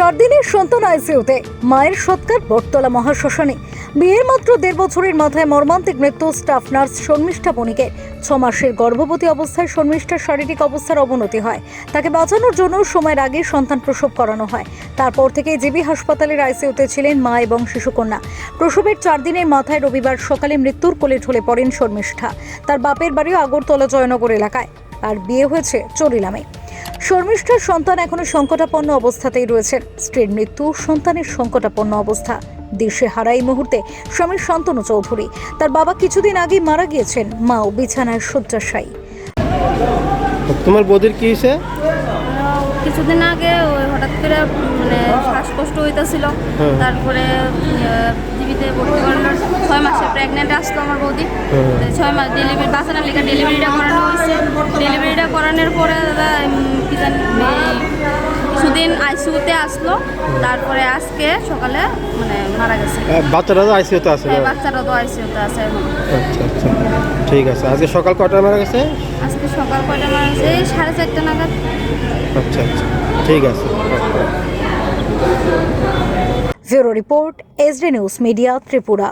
4 দিনের সন্তান আইসিইউতে, মায়ের সৎকার বটতলা মহাশ্মশানে। বিয়ের মাত্র 1.5 বছরের মাথায় মর্মান্তিক মৃত্যু স্টাফ নার্স শর্মিষ্ঠা বণিকের। 6 মাসের গর্ভবতী অবস্থায় শর্মিষ্ঠার শারীরিক অবস্থার অবনতি হয়। তাকে বাঁচানোর জন্য সময়ের আগে সন্তান প্রসব করানো হয়। তারপর থেকে জিবি হাসপাতালের আইসিইউতে ছিলেন মা এবং শিশুকন্যা। প্রসবের 4 দিনের মাথায় রবিবার সকালে মৃত্যুর কোলে ঢলে পড়েন শর্মিষ্ঠা। তার বাপের বাড়ি আগরতলা জয়নগর এলাকায়, আর বিয়ে হয়েছে চরিলামে। শর্মিষ্ঠার সন্তান এখনো সংকটাপন্ন অবস্থাতেই রয়েছেন। স্ত্রীর মৃত্যু, সন্তানের সংকটাপন্ন অবস্থা। দেশে হারা এই মুহূর্তে স্বামী শান্তনু চৌধুরী। তার বাবা কিছুদিন আগেই মারা গিয়েছেন, মাও বিছানায় শয্যাশায়ী। তোমার বৌদির কি হয়েছে? কিছুদিন আগে ওই হঠাৎ করে শ্বাসকষ্ট হইতেছিল। তারপরে জিবিতে ভর্তি করানোর 6 মাসে প্রেগনেন্ট আসলো আমার বৌদি। 6 মাস ডেলিভারি বাঁচানোর লেগে ডেলিভারিটা করানো হয়েছে। ডেলিভারিটা করানোর পরে দাদা কি জানি কিছুদিন আইসিইউতে আসলো। তারপরে আজকে সকালে মারা গেছে। বাচ্চারা তো আইসিইউতে আছে? হ্যাঁ, বাচ্চারা তো আইসিইউতে আছে এখন। আচ্ছা আচ্ছা, ঠিক আছে। আজকে সকাল কয়টায় মারা গেছে? আজকে সকাল কয়টা মারা গেছে? 4:30 নাগাদ। আচ্ছা আচ্ছা, ঠিক আছে। Bureau report, SD news media, Tripura.